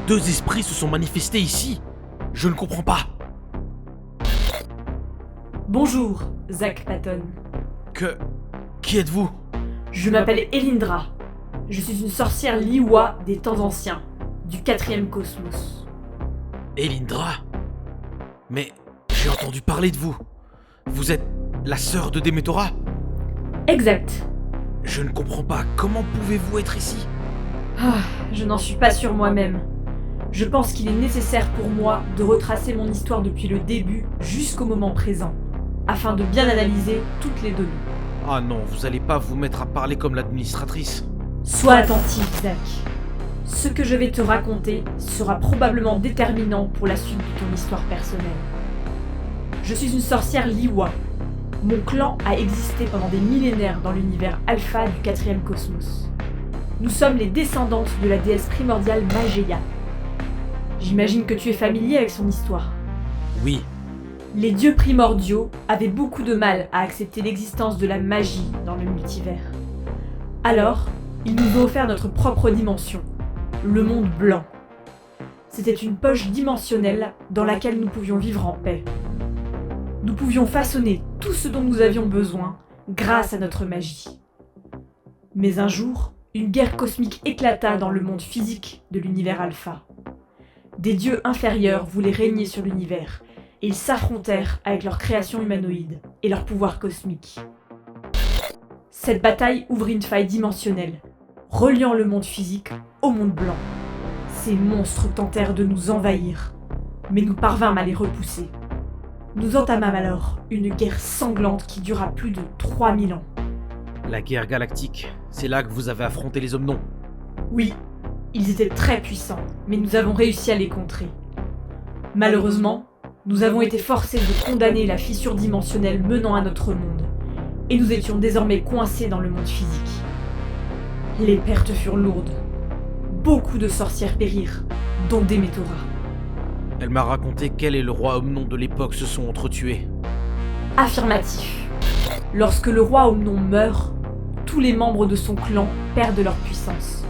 2 esprits se sont manifestés ici. Je ne comprends pas. Bonjour, Zach Patton. Qui êtes-vous? Je m'appelle Elindra. Je suis une sorcière Liyue des temps anciens, du 4e cosmos. Elindra? Mais j'ai entendu parler de vous. Vous êtes la sœur de Demetora? Exact. Je ne comprends pas. Comment pouvez-vous être ici? Je n'en suis pas sûre moi-même. Je pense qu'il est nécessaire pour moi de retracer mon histoire depuis le début jusqu'au moment présent, afin de bien analyser toutes les données. Ah non, vous allez pas vous mettre à parler comme l'administratrice. Sois attentif, Zach. Ce que je vais te raconter sera probablement déterminant pour la suite de ton histoire personnelle. Je suis une sorcière Liyue. Mon clan a existé pendant des millénaires dans l'univers alpha du 4e cosmos. Nous sommes les descendantes de la déesse primordiale Mageia. J'imagine que tu es familier avec son histoire. Oui, Les dieux primordiaux avaient beaucoup de mal à accepter l'existence de la magie dans le multivers. Alors, ils nous ont offert notre propre dimension, le monde blanc. C'était une poche dimensionnelle dans laquelle nous pouvions vivre en paix. Nous pouvions façonner tout ce dont nous avions besoin grâce à notre magie. Mais un jour, une guerre cosmique éclata dans le monde physique de l'univers alpha. Des dieux inférieurs voulaient régner sur l'univers, et ils s'affrontèrent avec leur création humanoïde et leur pouvoir cosmique. Cette bataille ouvrit une faille dimensionnelle, reliant le monde physique au monde blanc. Ces monstres tentèrent de nous envahir, mais nous parvînmes à les repousser. Nous entamâmes alors une guerre sanglante qui dura plus de 3000 ans. la guerre galactique. C'est là que vous avez affronté les Omnons. Oui, ils étaient très puissants, mais nous avons réussi à les contrer. Malheureusement, nous avons été forcés de condamner la fissure dimensionnelle menant à notre monde, et nous étions désormais coincés dans le monde physique. Les pertes furent lourdes. Beaucoup de sorcières périrent, dont Demetora. Elle m'a raconté qu'elle et le roi Omnon de l'époque se sont entretués. Affirmatif. Lorsque le roi Omnon meurt, tous les membres de son clan perdent leur puissance.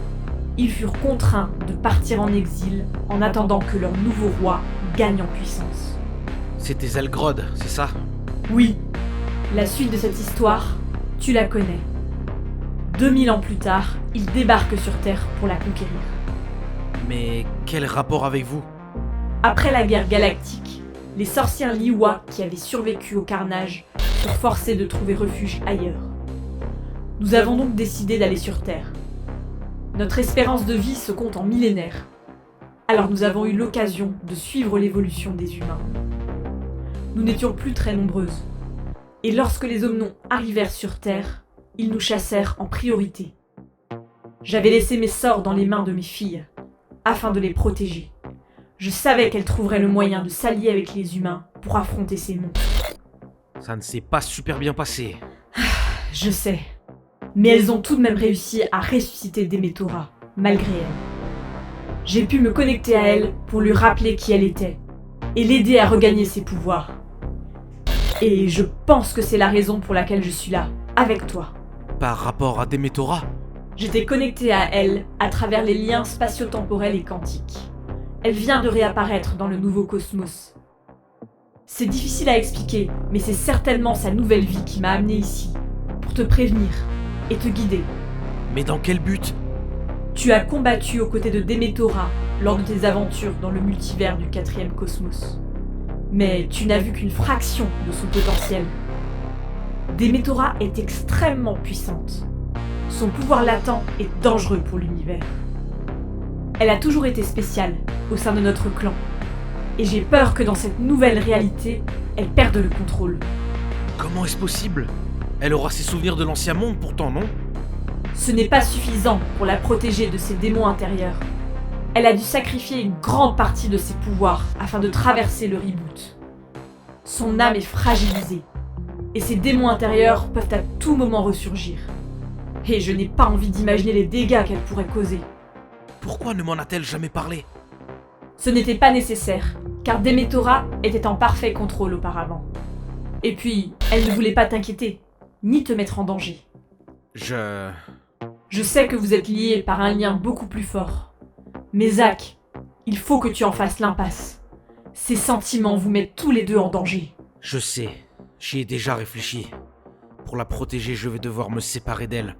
Ils furent contraints de partir en exil en attendant que leur nouveau roi gagne en puissance. C'était Zelgrod, c'est ça? Oui, la suite de cette histoire, tu la connais. 2000 ans plus tard, ils débarquent sur Terre pour la conquérir. Mais quel rapport avec vous? Après la guerre galactique, les sorcières Liyue qui avaient survécu au carnage furent forcées de trouver refuge ailleurs. Nous avons donc décidé d'aller sur Terre. Notre espérance de vie se compte en millénaires. Alors nous avons eu l'occasion de suivre l'évolution des humains. Nous n'étions plus très nombreuses. Et lorsque les Omnons arrivèrent sur Terre, ils nous chassèrent en priorité. J'avais laissé mes sorts dans les mains de mes filles, afin de les protéger. Je savais qu'elles trouveraient le moyen de s'allier avec les humains pour affronter ces monstres. Ça ne s'est pas super bien passé. Je sais. Mais elles ont tout de même réussi à ressusciter Demetora, malgré elle. J'ai pu me connecter à elle pour lui rappeler qui elle était, et l'aider à regagner ses pouvoirs. Et je pense que c'est la raison pour laquelle je suis là, avec toi. Par rapport à Demetora? J'étais connectée à elle à travers les liens spatio-temporels et quantiques. Elle vient de réapparaître dans le nouveau cosmos. C'est difficile à expliquer, mais c'est certainement sa nouvelle vie qui m'a amenée ici, pour te prévenir et te guider. Mais dans quel but? Tu as combattu aux côtés de Demetora lors de tes aventures dans le multivers du 4e cosmos. Mais tu n'as vu qu'une fraction de son potentiel. Demetora est extrêmement puissante. Son pouvoir latent est dangereux pour l'univers. Elle a toujours été spéciale au sein de notre clan. Et j'ai peur que dans cette nouvelle réalité, elle perde le contrôle. Comment est-ce possible? Elle aura ses souvenirs de l'ancien monde pourtant, non? Ce n'est pas suffisant pour la protéger de ses démons intérieurs. Elle a dû sacrifier une grande partie de ses pouvoirs afin de traverser le reboot. Son âme est fragilisée, et ses démons intérieurs peuvent à tout moment ressurgir. Et je n'ai pas envie d'imaginer les dégâts qu'elle pourrait causer. Pourquoi ne m'en a-t-elle jamais parlé? Ce n'était pas nécessaire, car Demetora était en parfait contrôle auparavant. Et puis, elle ne voulait pas t'inquiéter, ni te mettre en danger. Je sais que vous êtes liés par un lien beaucoup plus fort. Mais Zach, Il faut que tu en fasses l'impasse. Ces sentiments vous mettent tous les deux en danger. Je sais, j'y ai déjà réfléchi. Pour la protéger, je vais devoir me séparer d'elle.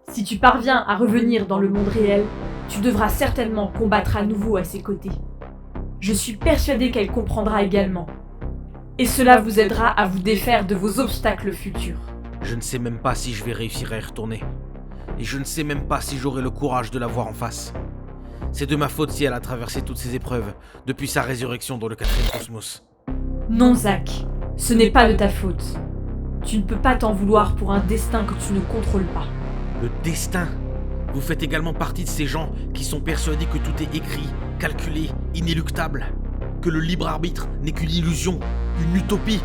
Si tu parviens à revenir dans le monde réel, tu devras certainement combattre à nouveau à ses côtés. Je suis persuadée qu'elle comprendra également. Et cela vous aidera à vous défaire de vos obstacles futurs. Je ne sais même pas si je vais réussir à y retourner. Et je ne sais même pas si j'aurai le courage de la voir en face. C'est de ma faute si elle a traversé toutes ces épreuves depuis sa résurrection dans le 4e cosmos. Non, Zach, ce n'est pas de ta faute. Tu ne peux pas t'en vouloir pour un destin que tu ne contrôles pas. Le destin? Vous faites également partie de ces gens qui sont persuadés que tout est écrit, calculé, inéluctable. Que le libre arbitre n'est qu'une illusion, une utopie.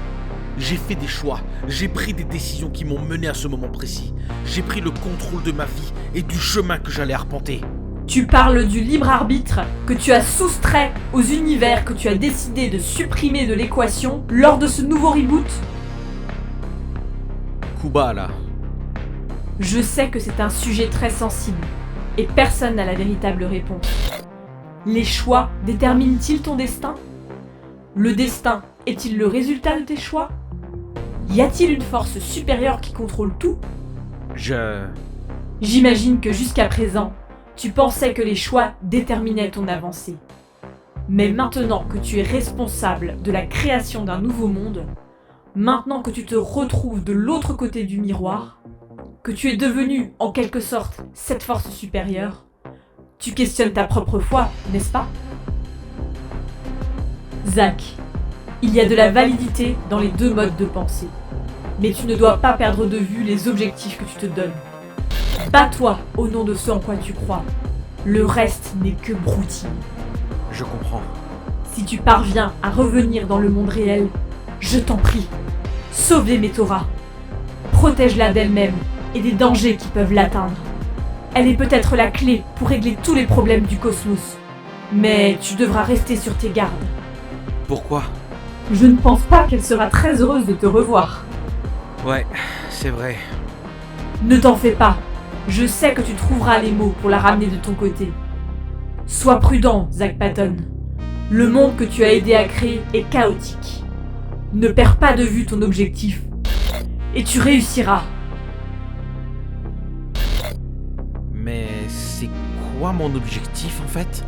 J'ai fait des choix, j'ai pris des décisions qui m'ont mené à ce moment précis. J'ai pris le contrôle de ma vie et du chemin que j'allais arpenter. Tu parles du libre arbitre que tu as soustrait aux univers que tu as décidé de supprimer de l'équation lors de ce nouveau reboot? Kuba, là. Je sais que c'est un sujet très sensible et personne n'a la véritable réponse. Les choix déterminent-ils ton destin? Le destin est-il le résultat de tes choix? Y a-t-il une force supérieure qui contrôle tout? J'imagine que jusqu'à présent, tu pensais que les choix déterminaient ton avancée. Mais maintenant que tu es responsable de la création d'un nouveau monde, maintenant que tu te retrouves de l'autre côté du miroir, que tu es devenu en quelque sorte cette force supérieure, tu questionnes ta propre foi, n'est-ce pas? Zach, il y a de la validité dans les deux modes de pensée, mais tu ne dois pas perdre de vue les objectifs que tu te donnes. Bats-toi au nom de ce en quoi tu crois. Le reste n'est que broutille. Je comprends. Si tu parviens à revenir dans le monde réel, je t'en prie, sauve les Metora. Protège-la d'elle-même et des dangers qui peuvent l'atteindre. Elle est peut-être la clé pour régler tous les problèmes du cosmos. Mais tu devras rester sur tes gardes. Pourquoi? Je ne pense pas qu'elle sera très heureuse de te revoir. Ouais, c'est vrai. Ne t'en fais pas. Je sais que tu trouveras les mots pour la ramener de ton côté. Sois prudent, Zach Patton. Le monde que tu as aidé à créer est chaotique. Ne perds pas de vue ton objectif. Et tu réussiras. Mais c'est quoi mon objectif en fait?